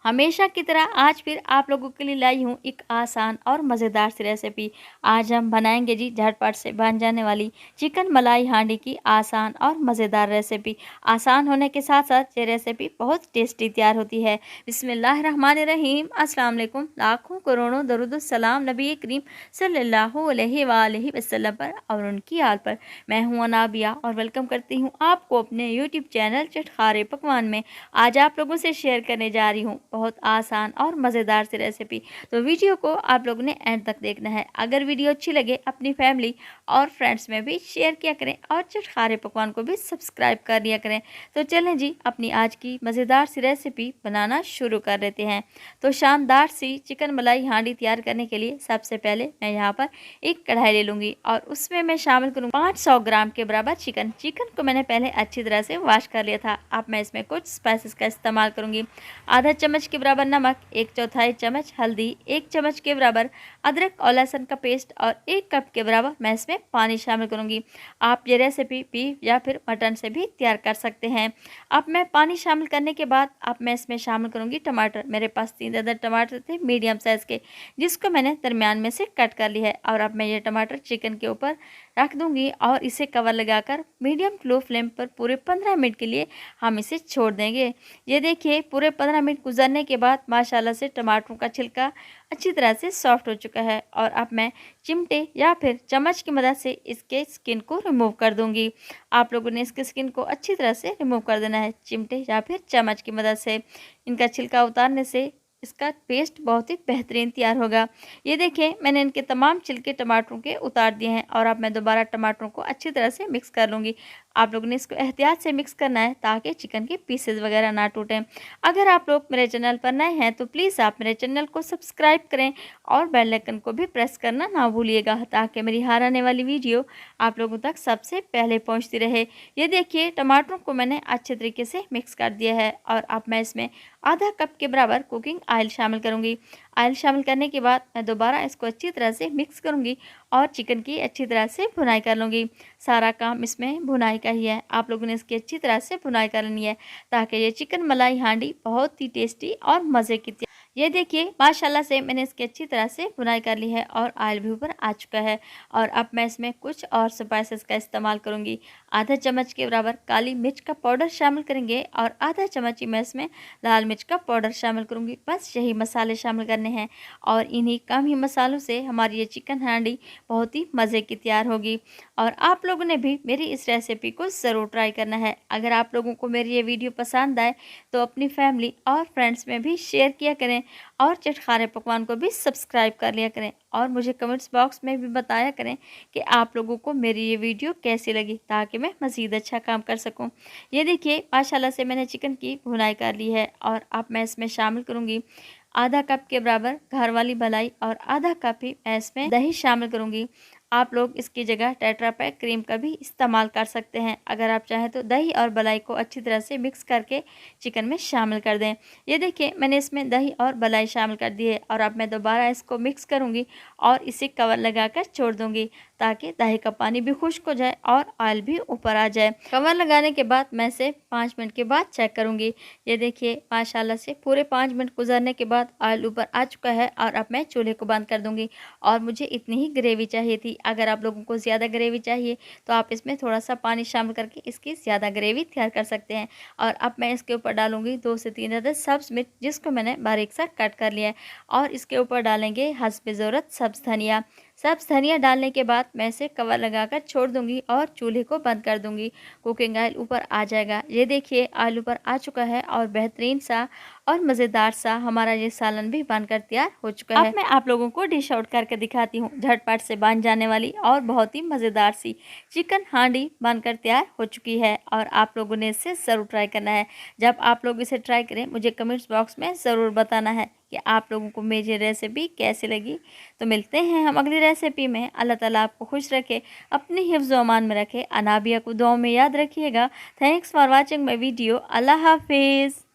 हमेशा की तरह आज फिर आप लोगों के लिए लाई हूँ एक आसान और मज़ेदार सी रेसिपी। आज हम बनाएंगे जी झटपट से बन जाने वाली चिकन मलाई हांडी की आसान और मज़ेदार रेसिपी। आसान होने के साथ साथ ये रेसिपी बहुत टेस्टी तैयार होती है। बिस्मिल्लाहिर्रहमानिर्रहीम। अस्सलाम वालेकुम। लाखों करोड़ों दरूद सलाम नबी करीम सल्लल्लाहु अलैहि वसल्लम पर और उनकी आल पर। मैं हूँ अनाबिया और वेलकम करती हूँ आपको अपने यूट्यूब चैनल चटखारे पकवान में। आज आप लोगों से शेयर करने जा रही हूँ बहुत आसान और मज़ेदार सी रेसिपी। तो वीडियो को आप लोगों ने एंड तक देखना है। अगर वीडियो अच्छी लगे अपनी फैमिली और फ्रेंड्स में भी शेयर किया करें और चटखारे पकवान को भी सब्सक्राइब कर लिया करें। तो चलें जी अपनी आज की मज़ेदार सी रेसिपी बनाना शुरू कर लेते हैं। तो शानदार सी चिकन मलाई हांडी तैयार करने के लिए सबसे पहले मैं यहाँ पर एक कढ़ाई ले लूँगी और उसमें मैं शामिल करूँगी 500 ग्राम के बराबर चिकन। चिकन को मैंने पहले अच्छी तरह से वॉश कर लिया था। अब मैं इसमें कुछ स्पाइसेस का इस्तेमाल करूँगी। आधा चम्मच के बराबर नमक, 1/4 चम्मच हल्दी, 1 चम्मच के बराबर अदरक और लहसुन का पेस्ट और 1 कप के बराबर मैं इसमें पानी शामिल करूँगी। आप ये रेसिपी बीफ या फिर मटन से भी तैयार कर सकते हैं। अब मैं पानी शामिल करने के बाद अब मैं इसमें शामिल करूँगी टमाटर। मेरे पास 3 अदर टमाटर थे मीडियम साइज़ के, जिसको मैंने दरमियान में से कट कर लिया है। और अब मैं ये टमाटर चिकन के ऊपर रख दूँगी और इसे कवर लगाकर मीडियम लो फ्लेम पर पूरे 15 मिनट के लिए हम इसे छोड़ देंगे। ये देखिए पूरे 15 मिनट गुजरने के बाद माशाल्लाह से टमाटरों का छिलका अच्छी तरह से सॉफ्ट हो चुका है। और अब मैं चिमटे या फिर चम्मच की मदद से इसके स्किन को रिमूव कर दूंगी। आप लोगों ने इसके स्किन को अच्छी तरह से रिमूव कर देना है चिमटे या फिर चम्मच की मदद से। इनका छिलका उतारने से इसका पेस्ट बहुत ही बेहतरीन तैयार होगा। ये देखिए मैंने इनके तमाम छिलके टमाटरों के उतार दिए हैं और अब मैं दोबारा टमाटरों को अच्छी तरह से मिक्स कर लूँगी। आप लोगों ने इसको एहतियात से मिक्स करना है ताकि चिकन के पीसेस वगैरह ना टूटें। अगर आप लोग मेरे चैनल पर नए हैं तो प्लीज़ आप मेरे चैनल को सब्सक्राइब करें और बेल आइकन को भी प्रेस करना ना भूलिएगा ताकि मेरी हर आने वाली वीडियो आप लोगों तक सबसे पहले पहुंचती रहे। ये देखिए टमाटरों को मैंने अच्छे तरीके से मिक्स कर दिया है और अब मैं इसमें आधा कप के बराबर कुकिंग ऑयल शामिल करूँगी। ऑयल शामिल करने के बाद मैं दोबारा इसको अच्छी तरह से मिक्स करूँगी और चिकन की अच्छी तरह से भुनाई कर लूँगी। सारा काम इसमें भुनाई का ही है। आप लोगों ने इसकी अच्छी तरह से भुनाई कर लेनी है ताकि ये चिकन मलाई हांडी बहुत ही टेस्टी और मज़े की। ये देखिए माशाल्लाह से मैंने इसकी अच्छी तरह से भुनाई कर ली है और ऑयल भी ऊपर आ चुका है। और अब मैं इसमें कुछ और स्पाइसेस का इस्तेमाल करूँगी। आधा चम्मच के बराबर काली मिर्च का पाउडर शामिल करेंगे और आधा चम्मच ही मैं इसमें लाल मिर्च का पाउडर शामिल करूँगी। बस यही मसाले शामिल करने हैं और इन्हीं कम ही मसालों से हमारी ये चिकन हांडी बहुत ही मज़े की तैयार होगी। और आप लोगों ने भी मेरी इस रेसिपी को ज़रूर ट्राई करना है। अगर आप लोगों को मेरी ये वीडियो पसंद आए तो अपनी फैमिली और फ्रेंड्स में भी शेयर किया करें और चटखारे पकवान को भी सब्सक्राइब कर लिया करें और मुझे कमेंट्स बॉक्स में भी बताया करें कि आप लोगों को मेरी ये वीडियो कैसी लगी ताकि मैं मज़ीद अच्छा काम कर सकूं। ये देखिए माशाल्लाह से मैंने चिकन की भुनाई कर ली है और अब मैं इसमें शामिल करूँगी आधा कप के बराबर घर वाली मलाई और आधा कप ही मैं इसमें दही शामिल करूँगी। आप लोग इसकी जगह टेट्रा पैक क्रीम का भी इस्तेमाल कर सकते हैं। अगर आप चाहें तो दही और मलाई को अच्छी तरह से मिक्स करके चिकन में शामिल कर दें। ये देखिए मैंने इसमें दही और मलाई शामिल कर दी है और अब मैं दोबारा इसको मिक्स करूँगी और इसे कवर लगाकर छोड़ दूँगी ताकि दही का पानी भी खुश्क हो जाए और ऑयल भी ऊपर आ जाए। कवर लगाने के बाद मैं इसे 5 मिनट के बाद चेक करूँगी। ये देखिए माशाल्लाह से पूरे 5 मिनट गुजरने के बाद ऑयल ऊपर आ चुका है और अब मैं चूल्हे को बंद कर दूँगी। और मुझे इतनी ही ग्रेवी चाहिए थी। अगर आप लोगों को ज़्यादा ग्रेवी चाहिए तो आप इसमें थोड़ा सा पानी शामिल करके इसकी ज़्यादा ग्रेवी तैयार कर सकते हैं। और अब मैं इसके ऊपर डालूँगी 2 से 3 अदद सब्ज़ मिर्च जिसको मैंने बारीक सा कट कर लिया है और इसके ऊपर डालेंगे हस्ब ज़रूरत सब्ज़ धनिया। सब्ज़ धनिया डालने के बाद मैं इसे कवर लगाकर छोड़ दूंगी और चूल्हे को बंद कर दूंगी। कुकिंग ऑयल ऊपर आ जाएगा। ये देखिए ऑयल ऊपर आ चुका है और बेहतरीन सा और मज़ेदार सा हमारा ये सालन भी बनकर तैयार हो चुका है। अब मैं आप लोगों को डिश आउट करके दिखाती हूँ। झटपट से बन जाने वाली और बहुत ही मज़ेदार सी चिकन हांडी बनकर तैयार हो चुकी है और आप लोगों ने इसे ज़रूर ट्राई करना है। जब आप लोग इसे ट्राई करें मुझे कमेंट्स बॉक्स में ज़रूर बताना है कि आप लोगों को मेरी रेसिपी कैसी लगी। तो मिलते हैं हम अगली रेसिपी में। अल्लाह ताला आपको खुश रखे, अपनी हिफ्ज़ व अमान में रखे। अनाबिया को दुआओं में याद रखिएगा। Thanks for watching my video. अल्लाह हाफिज़।